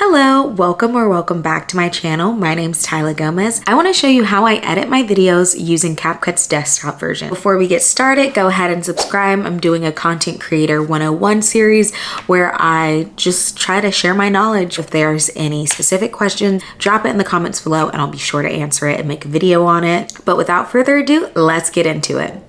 Hello, welcome back to my channel. My name's Tyler Gomez. I want to show you how I edit my videos using CapCut's desktop version. Before we get started, go ahead and subscribe. I'm doing a Content Creator 101 series where I just try to share my knowledge. If there's any specific questions, drop it in the comments below and I'll be sure to answer it and make a video on it. But without further ado, let's get into it.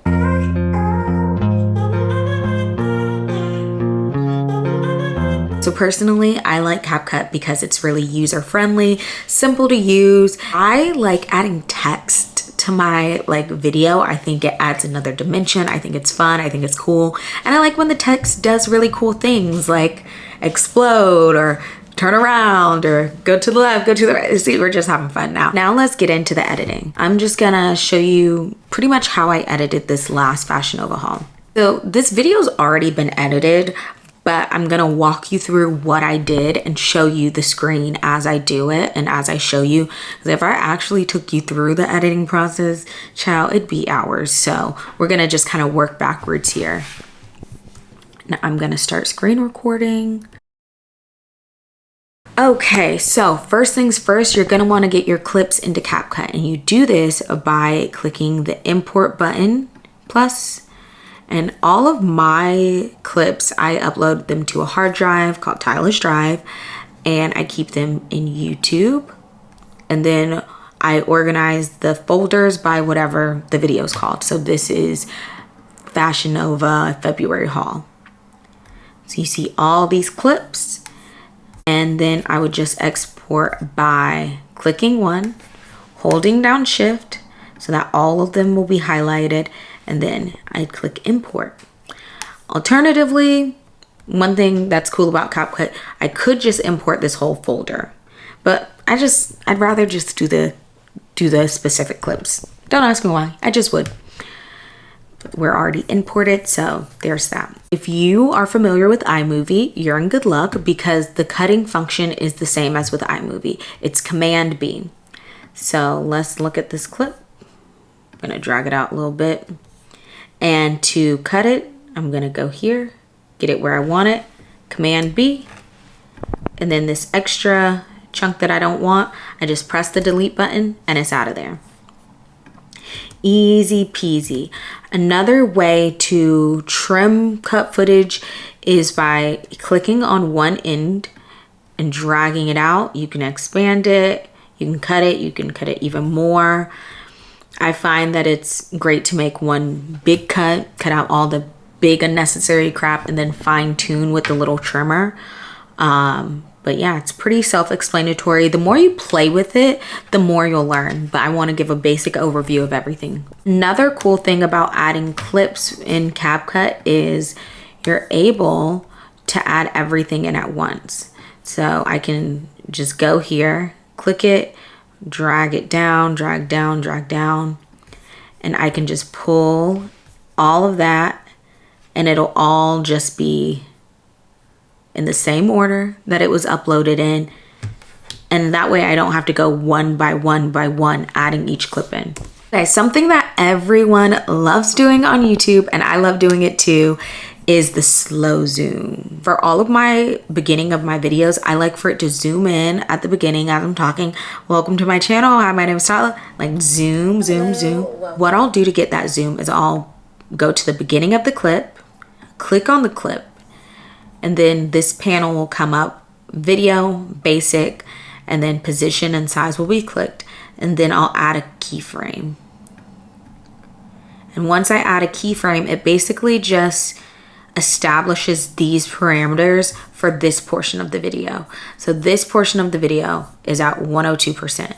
So personally, I like CapCut because it's really user-friendly, simple to use. I like adding text to my video. I think it adds another dimension. I think it's fun. I think it's cool. And I like when the text does really cool things like explode or turn around or go to the left, go to the right. See, we're just having fun now. Now let's get into the editing. I'm just gonna show you pretty much how I edited this last Fashion Nova haul. So this video's already been edited, but I'm gonna walk you through what I did and show you the screen as I do it and as I show you. Because if I actually took you through the editing process, child, it'd be hours. So we're gonna just kind of work backwards here. Now I'm gonna start screen recording. Okay, so first things first, you're gonna wanna get your clips into CapCut, and you do this by clicking the import button plus. And all of my clips, I upload them to a hard drive called Tyler's Drive, and I keep them in YouTube. And then I organize the folders by whatever the video is called. So this is Fashion Nova February haul. So you see all these clips, and then I would just export by clicking one, holding down Shift so that all of them will be highlighted, and then I'd click import. Alternatively, one thing that's cool about CapCut, I could just import this whole folder, but I'd rather just do the specific clips. Don't ask me why, I just would. But we're already imported, so there's that. If you are familiar with iMovie, you're in good luck because the cutting function is the same as with iMovie. It's Command B. So let's look at this clip. I'm gonna drag it out a little bit. And to cut it, I'm gonna go here, get it where I want it, Command B, and then this extra chunk that I don't want, I just press the delete button and it's out of there. Easy peasy. Another way to trim cut footage is by clicking on one end and dragging it out. You can expand it, you can cut it even more. I find that it's great to make one big cut out all the big unnecessary crap, and then fine tune with the little trimmer. But yeah, it's pretty self-explanatory. The more you play with it, the more you'll learn. But I want to give a basic overview of everything. Another cool thing about adding clips in CapCut is you're able to add everything in at once. So I can just go here, click it, drag it down, drag down, and I can just pull all of that and it'll all just be in the same order that it was uploaded in. And that way I don't have to go one by one adding each clip in. Okay, something that everyone loves doing on YouTube, and I love doing it too, is the slow zoom. For all of my beginning of my videos, I like for it to zoom in at the beginning as I'm talking. Welcome to my channel. Hi, my name is Tyler. Like zoom. What I'll do to get that zoom is I'll go to the beginning of the clip, click on the clip, and then this panel will come up, video, basic, and then position and size will be clicked. And then I'll add a keyframe. And once I add a keyframe, it basically just establishes these parameters for this portion of the video. So this portion of the video is at 102%.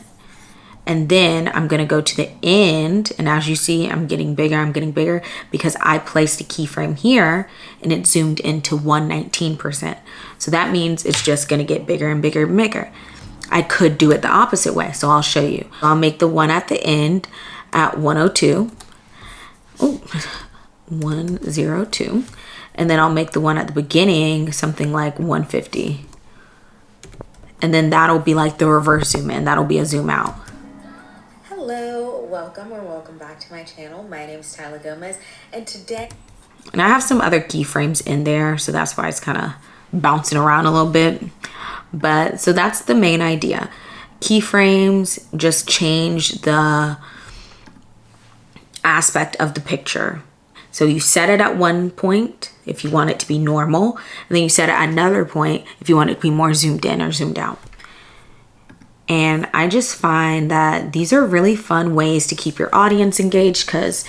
And then I'm gonna go to the end, and as you see, I'm getting bigger because I placed a keyframe here and it zoomed into 119%. So that means it's just gonna get bigger and bigger. I could do it the opposite way, so I'll show you. I'll make the one at the end at 102. Oh, 102. And then I'll make the one at the beginning something like 150. And then that'll be like the reverse zoom in. That'll be a zoom out. Hello, welcome back to my channel. My name is Tyler Gomez, and today... And I have some other keyframes in there, so that's why it's kind of bouncing around a little bit. But so that's the main idea. Keyframes just change the aspect of the picture. So you set it at one point if you want it to be normal, and then you set it at another point if you want it to be more zoomed in or zoomed out. And I just find that these are really fun ways to keep your audience engaged, because,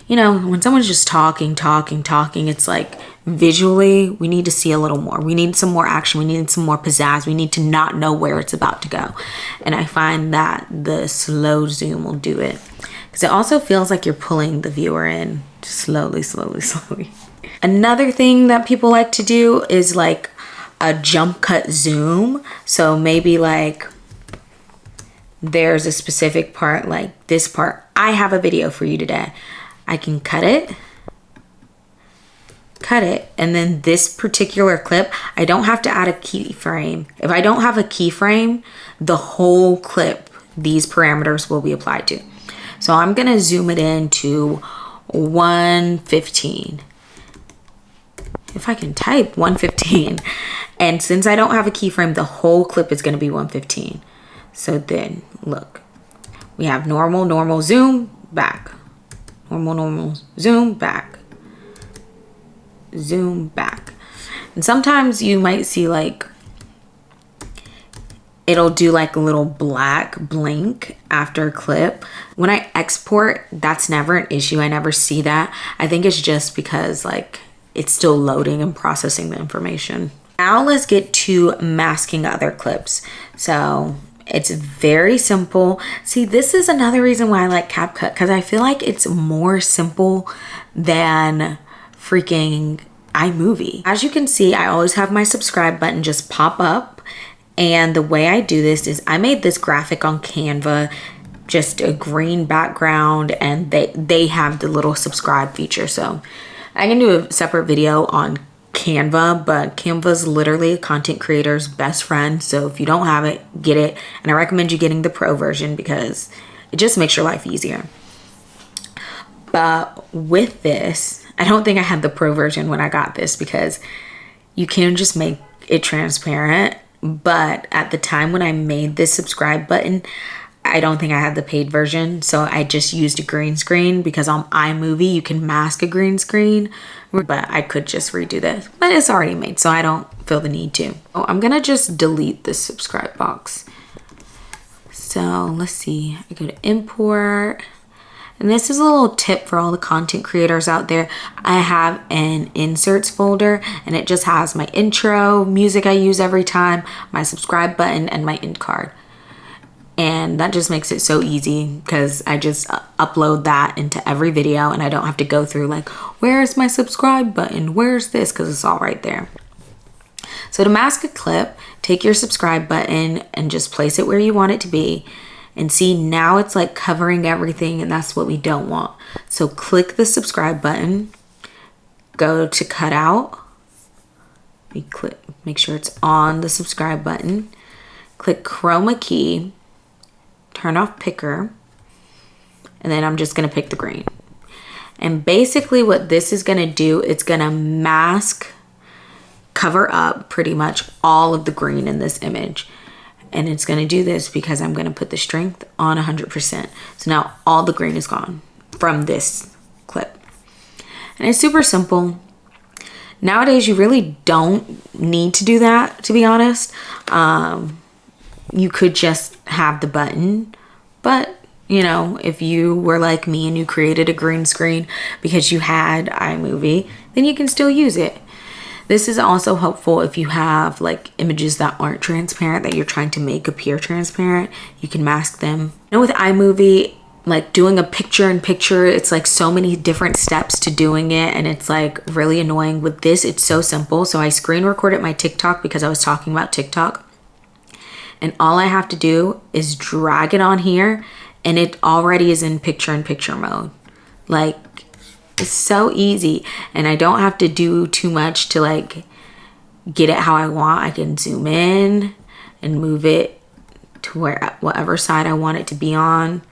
you know, when someone's just talking, it's like visually, we need to see a little more. We need some more action. We need some more pizzazz. We need to not know where it's about to go. And I find that the slow zoom will do it, because it also feels like you're pulling the viewer in slowly. Another thing that people like to do is like a jump cut zoom. So maybe like there's a specific part, like this part. I have a video for you today. I can cut it, and then this particular clip, I don't have to add a keyframe. If I don't have a keyframe, the whole clip, these parameters will be applied to. So I'm gonna zoom it in to 115. If I can type 115. And since I don't have a keyframe, the whole clip is gonna be 115. So then look, we have normal, zoom, back. Normal, zoom, back. Zoom, back. And sometimes you might see like, it'll do like a little black blink after a clip. When I export, that's never an issue. I never see that. I think it's just because like it's still loading and processing the information. Now let's get to masking other clips. So it's very simple. See, this is another reason why I like CapCut, because I feel like it's more simple than freaking iMovie. As you can see, I always have my subscribe button just pop up. And the way I do this is I made this graphic on Canva, just a green background, and they have the little subscribe feature. So I can do a separate video on Canva, but Canva's literally a content creator's best friend. So if you don't have it, get it. And I recommend you getting the pro version because it just makes your life easier. But with this, I don't think I had the pro version when I got this, because you can just make it transparent. But at the time when I made this subscribe button, I don't think I had the paid version. So I just used a green screen, because on iMovie, you can mask a green screen, but I could just redo this, but it's already made, so I don't feel the need to. Oh, I'm gonna just delete this subscribe box. So let's see, I go to import. And this is a little tip for all the content creators out there. I have an inserts folder, and it just has my intro, music I use every time, my subscribe button, and my end card. And that just makes it so easy, because I just upload that into every video, and I don't have to go through like, where's my subscribe button? Where's this? Because it's all right there. So to mask a clip, take your subscribe button and just place it where you want it to be. And see, now it's like covering everything, and that's what we don't want. So click the subscribe button, go to cut out, make sure it's on the subscribe button, click chroma key, turn off picker, and then I'm just gonna pick the green. And basically what this is gonna do, it's gonna mask, cover up pretty much all of the green in this image. And it's gonna do this because I'm gonna put the strength on 100%. So now all the green is gone from this clip. And it's super simple. Nowadays, you really don't need to do that, to be honest. You could just have the button, but you know, if you were like me and you created a green screen because you had iMovie, then you can still use it. This is also helpful if you have like images that aren't transparent that you're trying to make appear transparent. You can mask them. You know, with iMovie, like doing a picture-in-picture, it's like so many different steps to doing it, and it's like really annoying. With this, it's so simple. So I screen recorded my TikTok because I was talking about TikTok. And all I have to do is drag it on here, and it already is in picture-in-picture mode. Like, it's so easy, and I don't have to do too much to like get it how I want. I can zoom in and move it to whatever side I want it to be on.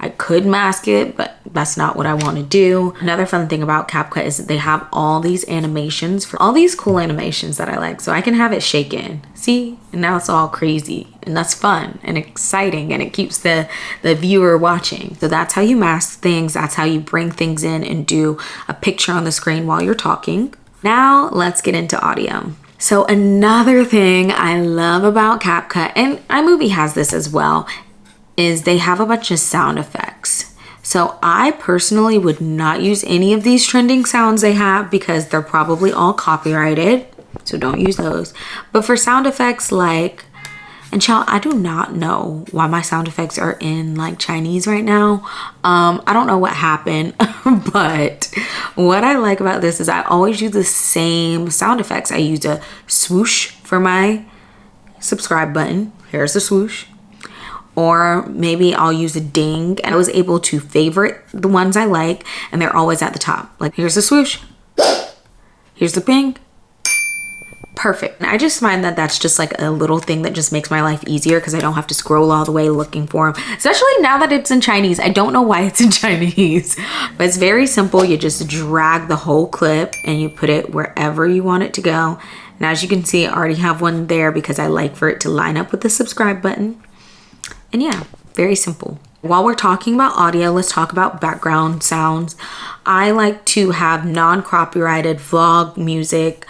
I could mask it, but that's not what I want to do. Another fun thing about CapCut is that they have all these animations for all these cool animations that I like. So I can have it shaken. See? And now it's all crazy. And that's fun and exciting, and it keeps the viewer watching. So that's how you mask things. That's how you bring things in and do a picture on the screen while you're talking. Now let's get into audio. So another thing I love about CapCut, and iMovie has this as well, is they have a bunch of sound effects. So I personally would not use any of these trending sounds they have because they're probably all copyrighted. So don't use those. But for sound effects like, and child, I do not know why my sound effects are in like Chinese right now. I don't know what happened, but what I like about this is I always use the same sound effects. I use a swoosh for my subscribe button. Here's the swoosh. Or maybe I'll use a ding, and I was able to favorite the ones I like, and they're always at the top. Like, here's the swoosh, here's the ping, perfect. And I just find that that's just like a little thing that just makes my life easier because I don't have to scroll all the way looking for them, especially now that it's in Chinese. I don't know why it's in Chinese, but it's very simple. You just drag the whole clip and you put it wherever you want it to go. And as you can see, I already have one there because I like for it to line up with the subscribe button. And yeah, very simple. While we're talking about audio, let's talk about background sounds. I like to have non-copyrighted vlog music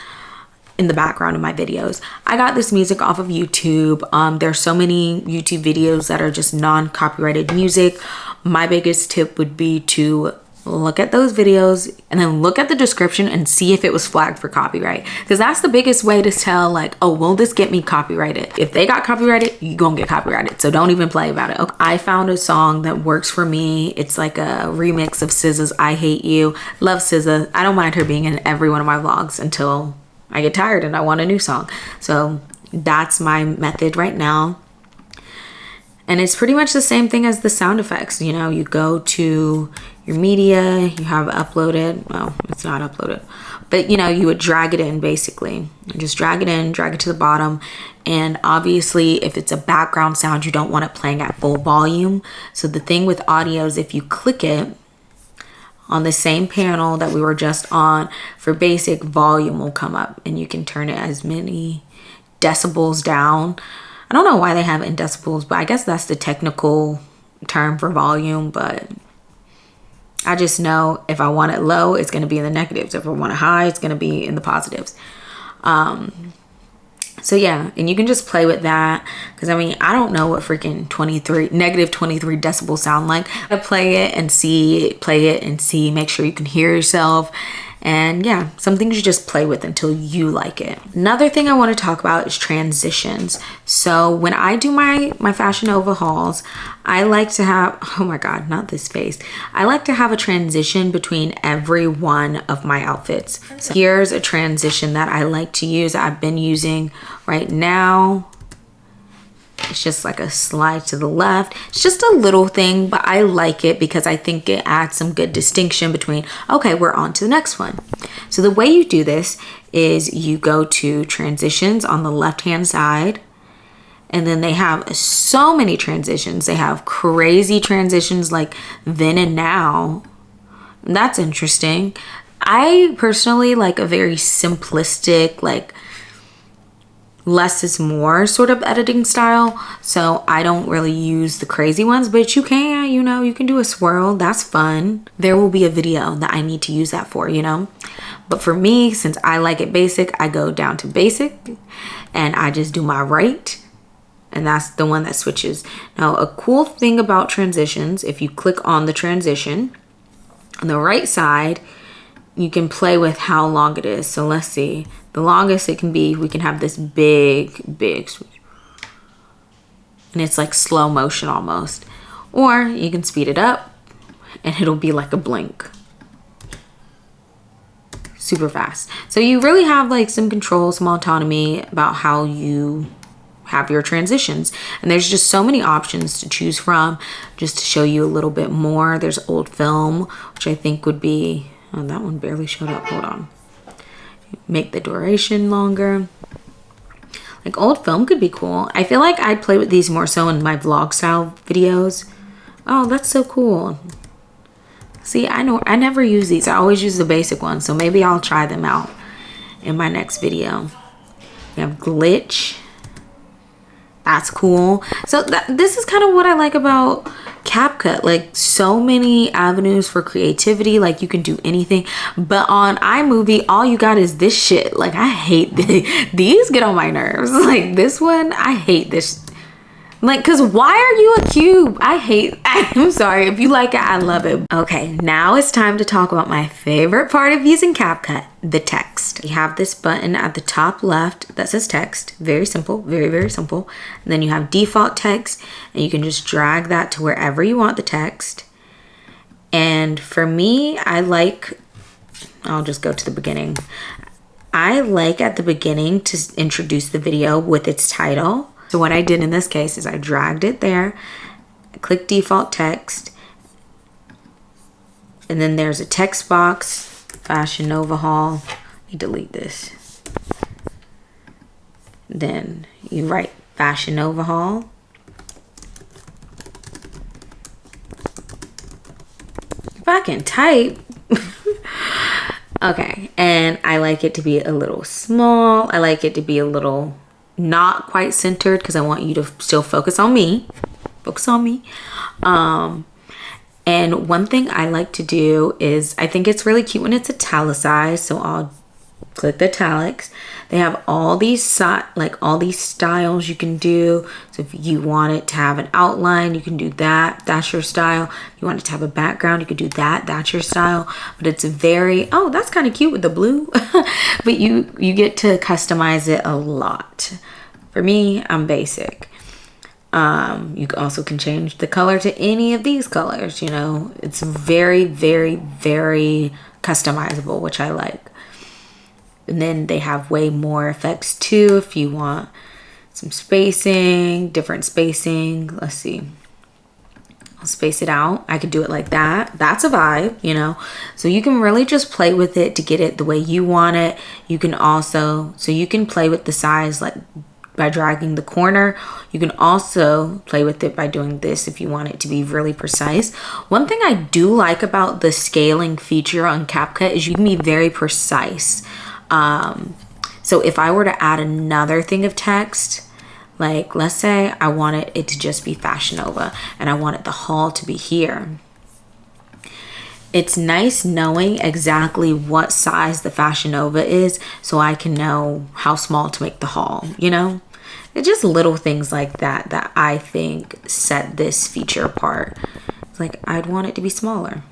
in the background of my videos. I got this music off of YouTube. There's so many YouTube videos that are just non-copyrighted music. My biggest tip would be to look at those videos and then look at the description and see if it was flagged for copyright, because that's the biggest way to tell, like, oh, will this get me copyrighted? If they got copyrighted, you gonna get copyrighted, so don't even play about it. Okay. I found a song that works for me. It's like a remix of SZA's I Hate You. Love SZA. I don't mind her being in every one of my vlogs until I get tired and I want a new song. So that's my method right now. And it's pretty much the same thing as the sound effects. You know, you go to your media, you have uploaded. Well, it's not uploaded, but you know, you would drag it in basically. You just drag it in, drag it to the bottom. And obviously, if it's a background sound, you don't want it playing at full volume. So the thing with audio is if you click it on the same panel that we were just on, for basic, volume will come up and you can turn it as many decibels down. I don't know why they have it in decibels, but I guess that's the technical term for volume. But I just know if I want it low, it's going to be in the negatives. If I want it high, it's going to be in the positives. So yeah, and you can just play with that, because I mean, I don't know what freaking negative 23 decibels sound like. I play it and see, make sure you can hear yourself. And yeah, some things you just play with until you like it. Another thing I want to talk about is transitions. So when I do my Fashion Nova hauls, I like to have, oh my God, not this face. I like to have a transition between every one of my outfits. So here's a transition that I like to use. I've been using right now. It's just like a slide to the left. It's just a little thing, but I like it because I think it adds some good distinction between, okay, we're on to the next one. So the way you do this is you go to transitions on the left-hand side, and then they have so many transitions. They have crazy transitions like then and now. That's interesting. I personally like a very simplistic, like less is more sort of editing style. So I don't really use the crazy ones, but you can, you know, you can do a swirl. That's fun. There will be a video that I need to use that for, you know. But for me, since I like it basic, I go down to basic and I just do my right. And that's the one that switches. Now, a cool thing about transitions, if you click on the transition on the right side, you can play with how long it is. So let's see. The longest it can be, we can have this big switch. And it's like slow motion almost. Or you can speed it up and it'll be like a blink. Super fast. So you really have like some control, some autonomy about how you have your transitions. And there's just so many options to choose from. Just to show you a little bit more, there's old film, which I think would be, oh, that one barely showed up. Hold on. Make the duration longer. Like old film could be cool. I feel like I'd play with these more so in my vlog style videos. Oh, that's so cool. See, I know I never use these. I always use the basic ones. So maybe I'll try them out in my next video. We have glitch. That's cool. So this is kind of what I like about CapCut. Like, so many avenues for creativity. Like, you can do anything. But on iMovie, all you got is this shit. Like, I hate these get on my nerves. Like, this one, I hate this. Like, cause why are you a cube? I'm sorry. If you like it, I love it. Okay, now it's time to talk about my favorite part of using CapCut, the text. You have this button at the top left that says text. Very simple, very, very simple. And then you have default text, and you can just drag that to wherever you want the text. And for me, I'll just go to the beginning. I like at the beginning to introduce the video with its title. So what I did in this case is I dragged it there, click default text, and then there's a text box, Fashion Nova haul. Let me delete this. Then you write Fashion Nova haul. If I can type. Okay, and I like it to be a little small. I like it to be a little not quite centered because I want you to still focus on me. And one thing I like to do is, I think it's really cute when it's italicized, so I'll click the italics. They have all these styles you can do. So if you want it to have an outline, you can do that. That's your style. If you want it to have a background, you could do that. That's your style. But it's very, oh, that's kind of cute with the blue. But you get to customize it a lot. For me, I'm basic. You also can change the color to any of these colors, you know. It's very, very, very customizable, which I like. And then they have way more effects too if you want some spacing, different spacing. Let's see. I'll space it out. I could do it like that. That's a vibe, you know. So you can really just play with it to get it the way you want it. You can also, so you can play with the size like by dragging the corner. You can also play with it by doing this if you want it to be really precise. One thing I do like about the scaling feature on CapCut is you can be very precise. So if I were to add another thing of text, like let's say I wanted it to just be Fashion Nova and I wanted the haul to be here. It's nice knowing exactly what size the Fashion Nova is so I can know how small to make the haul, you know? It's just little things like that that I think set this feature apart. It's like, I'd want it to be smaller.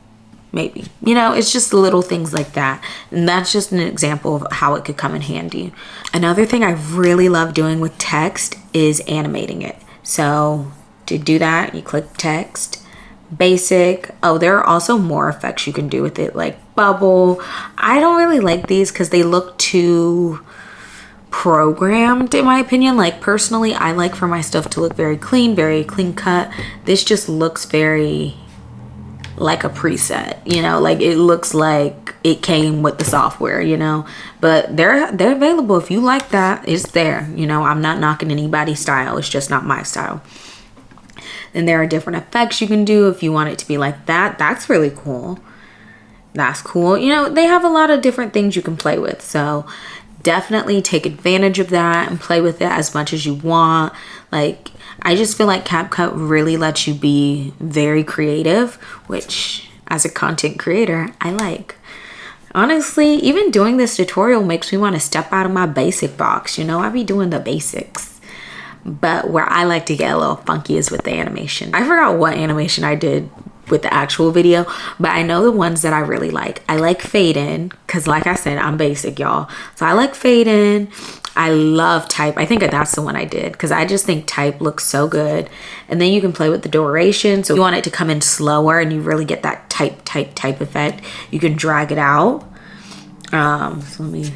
Maybe, you know, it's just little things like that. And that's just an example of how it could come in handy. Another thing I really love doing with text is animating it. So to do that, you click text, basic. Oh, there are also more effects you can do with it, like bubble. I don't really like these because they look too programmed in my opinion. Like personally, I like for my stuff to look very clean cut. This just looks very like a preset, you know, like it looks like it came with the software, you know. But they're available if you like that. It's there, you know. I'm not knocking anybody's style, it's just not my style. Then there are different effects you can do if you want it to be like that. That's really cool. That's cool. You know, they have a lot of different things you can play with, so definitely take advantage of that and play with it as much as you want. Like, I just feel like CapCut really lets you be very creative, which as a content creator, I like. Honestly, even doing this tutorial makes me want to step out of my basic box. You know, I be doing the basics. But where I like to get a little funky is with the animation. I forgot what animation I did with the actual video, but I know the ones that I really like. I like fade in, because like I said, I'm basic, y'all. So I like fade in. I love type. I think that's the one I did because I just think type looks so good. And then you can play with the duration. So if you want it to come in slower and you really get that type effect, you can drag it out. So let me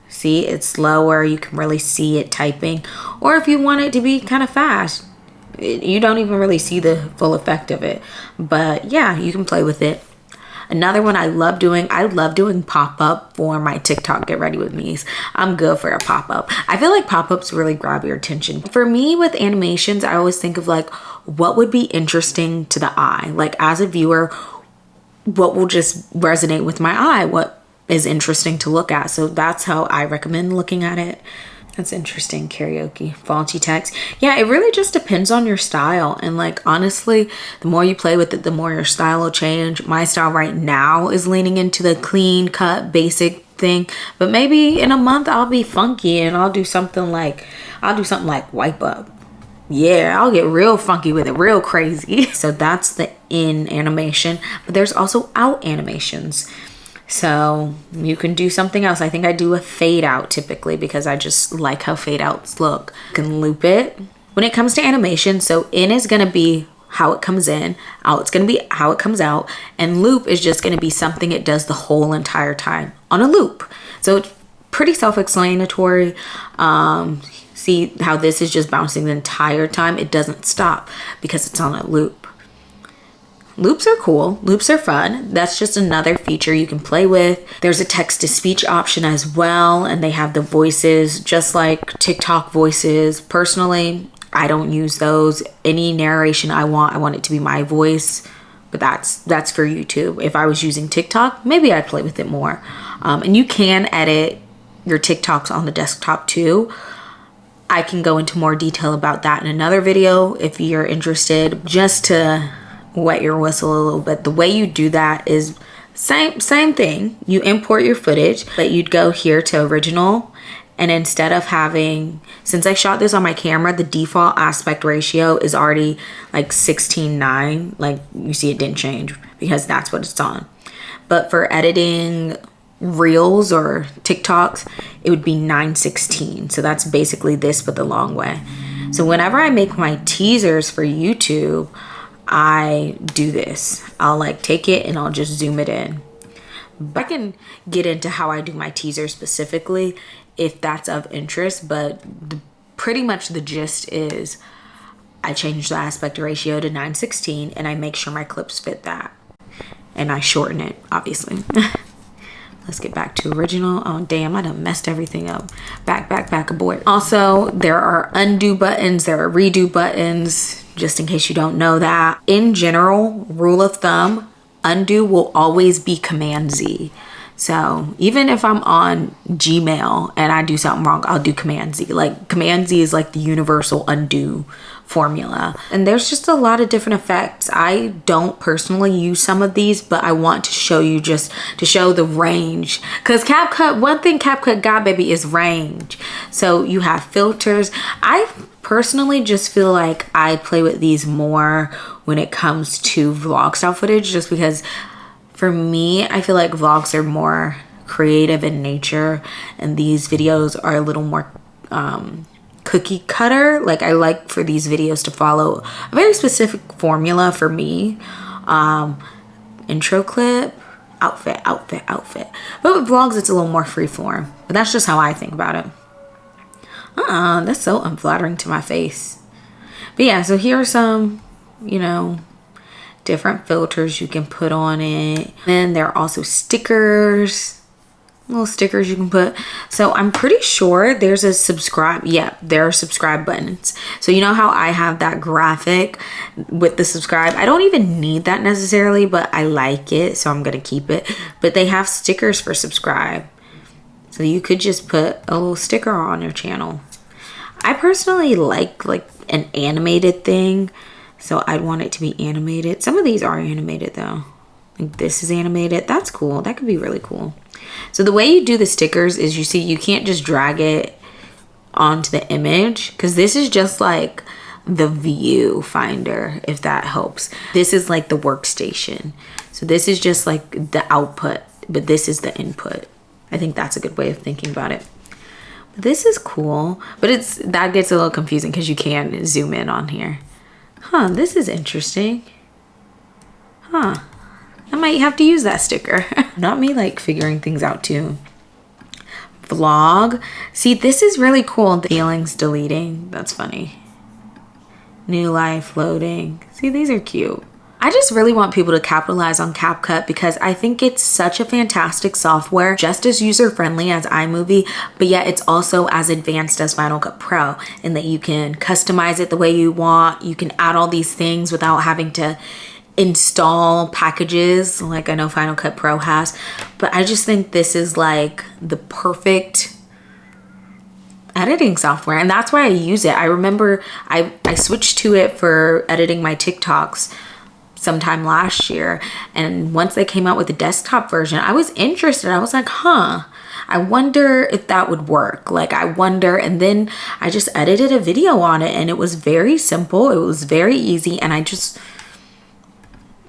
see, it's slower. You can really see it typing. Or if you want it to be kind of fast, you don't even really see the full effect of it. But yeah, you can play with it. Another one I love doing pop-up for my TikTok Get Ready With Me's. I'm good for a pop-up. I feel like pop-ups really grab your attention. For me with animations, I always think of like, what would be interesting to the eye? Like as a viewer, what will just resonate with my eye? What is interesting to look at? So that's how I recommend looking at it. That's interesting. Karaoke, faulty text. Yeah, it really just depends on your style. And like, honestly, the more you play with it, the more your style will change. My style right now is leaning into the clean cut, basic thing. But maybe in a month I'll be funky and I'll do something like wipe up. Yeah, I'll get real funky with it, real crazy. So that's the in animation. But there's also out animations. So you can do something else. I think I do a fade out typically because I just like how fade outs look. You can loop it. When it comes to animation, so in is gonna be how it comes in, out it's gonna be how it comes out, and loop is just gonna be something it does the whole entire time on a loop. So it's pretty self-explanatory. See how this is just bouncing the entire time. It doesn't stop because it's on a loop. Loops are cool. Loops are fun. That's just another feature you can play with. There's a text-to-speech option as well, and they have the voices just like TikTok voices. Personally, I don't use those. Any narration I want it to be my voice, but that's for YouTube. If I was using TikTok, maybe I'd play with it more. And you can edit your TikToks on the desktop too. I can go into more detail about that in another video if you're interested. Just to wet your whistle a little bit, the way you do that is same thing. You import your footage, but you'd go here to original, and instead of having, since I shot this on my camera, the default aspect ratio is already like 16:9. Like you see, it didn't change because that's what it's on. But for editing reels or TikToks, it would be 9:16. So that's basically this but the long way. So whenever I make my teasers for YouTube, I do this. I'll like take it and I'll just zoom it in. But I can get into how I do my teaser specifically if that's of interest, but pretty much the gist is I change the aspect ratio to 9:16 and I make sure my clips fit that. And I shorten it, obviously. Let's get back to original. Oh, damn, I done messed everything up. Back, abort. Also, there are undo buttons, there are redo buttons, just in case you don't know that. In general, rule of thumb, undo will always be Command Z. So even if I'm on Gmail and I do something wrong, I'll do Command Z. Like Command Z is like the universal undo formula. And there's just a lot of different effects. I don't personally use some of these, but I want to show you just to show the range. Because CapCut, one thing CapCut got, baby, is range. So you have filters. I personally just feel like I play with these more when it comes to vlog style footage, just because for me, I feel like vlogs are more creative in nature and these videos are a little more cookie cutter. Like I like for these videos to follow a very specific formula for me. Intro clip, outfit. But with vlogs, it's a little more freeform. But that's just how I think about it. That's so unflattering to my face. But yeah, so here are some, different filters you can put on it. Then there are also stickers, little stickers you can put. So I'm pretty sure there's a subscribe. Yeah, there are subscribe buttons. So you know how I have that graphic with the subscribe? I don't even need that necessarily, but I like it, so I'm gonna keep it. But they have stickers for subscribe. So you could just put a little sticker on your channel. I personally like an animated thing. So I'd want it to be animated. Some of these are animated though. Like this is animated. That's cool. That could be really cool. So the way you do the stickers is you can't just drag it onto the image, because this is just like the view finder, if that helps. This is like the workstation. So this is just like the output, but this is the input. I think that's a good way of thinking about it. But this is cool, but that gets a little confusing because you can zoom in on here. This is interesting. I might have to use that sticker. Not me like figuring things out too. Vlog. See, this is really cool. The feelings deleting. That's funny. New life loading. See, these are cute. I just really want people to capitalize on CapCut because I think it's such a fantastic software, just as user-friendly as iMovie, but yet it's also as advanced as Final Cut Pro in that you can customize it the way you want. You can add all these things without having to install packages like I know Final Cut Pro has. But I just think this is like the perfect editing software, and that's why I use it. I remember I switched to it for editing my TikToks sometime last year, and once they came out with the desktop version, I was interested. I was like, I wonder if that would work. Like, I wonder. And then I just edited a video on it, and it was very simple. It was very easy, and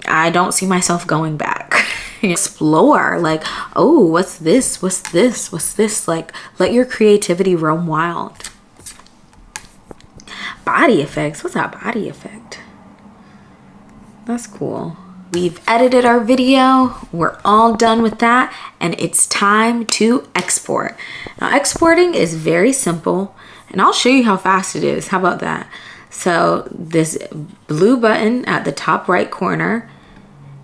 I don't see myself going back. Explore, like, oh, what's this? What's this? What's this? Like, let your creativity roam wild. Body effects. What's that body effect? That's cool. We've edited our video. We're all done with that, and it's time to export. Now, exporting is very simple, and I'll show you how fast it is. How about that? So this blue button at the top right corner,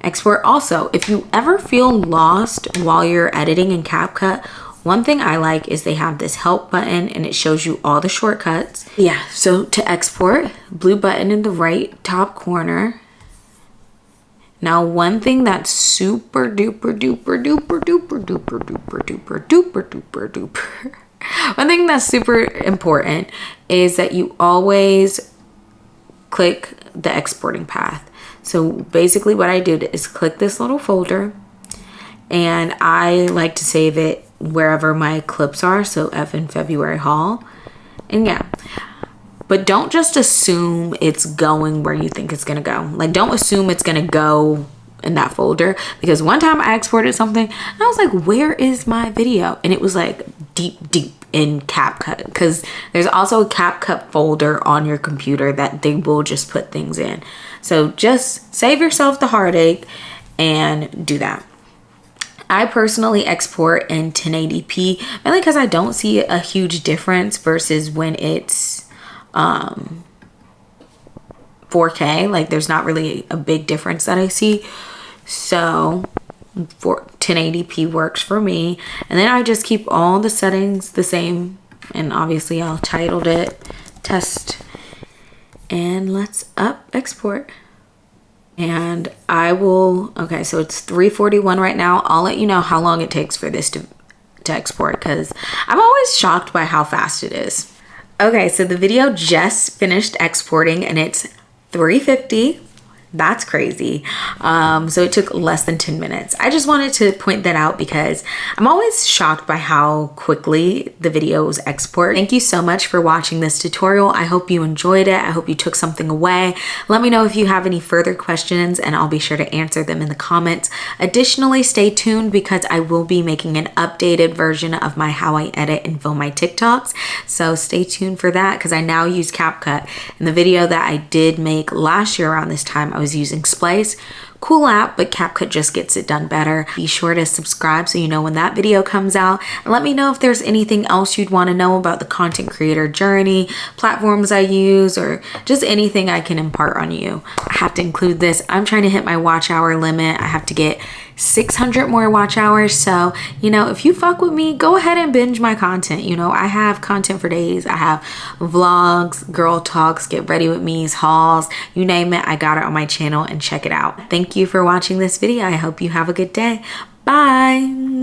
export. Also, if you ever feel lost while you're editing in CapCut, one thing I like is they have this help button and it shows you all the shortcuts. Yeah, so to export, blue button in the right top corner. Now, one thing that's super duper duper duper duper duper duper duper duper duper duper one thing that's super important is that you always click the exporting path. So basically what I did is click this little folder, and I like to save it wherever my clips are. So F in February haul. And yeah, but don't just assume it's going where you think it's gonna go. Like, don't assume it's gonna go in that folder, because one time I exported something and I was like, where is my video? And it was like deep in CapCut, because there's also a CapCut folder on your computer that they will just put things in. So just save yourself the heartache and do that. I personally export in 1080p mainly because I don't see a huge difference versus when it's 4K. Like, there's not really a big difference that I see. So 1080p works for me. And then I just keep all the settings the same, and obviously I'll titled it test, and let's export. And I will, okay, so it's 3:41 right now. I'll let you know how long it takes for this to export, because I'm always shocked by how fast it is. Okay, so the video just finished exporting and it's 3:50. That's crazy. So it took less than 10 minutes. I just wanted to point that out because I'm always shocked by how quickly the videos export. Thank you so much for watching this tutorial. I hope you enjoyed it. I hope you took something away. Let me know if you have any further questions and I'll be sure to answer them in the comments. Additionally, stay tuned because I will be making an updated version of my how I edit and film my TikToks. So stay tuned for that because I now use CapCut. In the video that I did make last year around this time, I was using Splice. Cool app, but CapCut just gets it done better. Be sure to subscribe so you know when that video comes out, and let me know if there's anything else you'd want to know about the content creator journey, platforms I use, or just anything I can impart on you. I have to include this. I'm trying to hit my watch hour limit. I have to get 600 more watch hours. So, you know, if you fuck with me, go ahead and binge my content. You know, I have content for days. I have vlogs, girl talks, get ready with me's, hauls, you name it. I got it on my channel, and check it out. Thank you for watching this video. I hope you have a good day. Bye.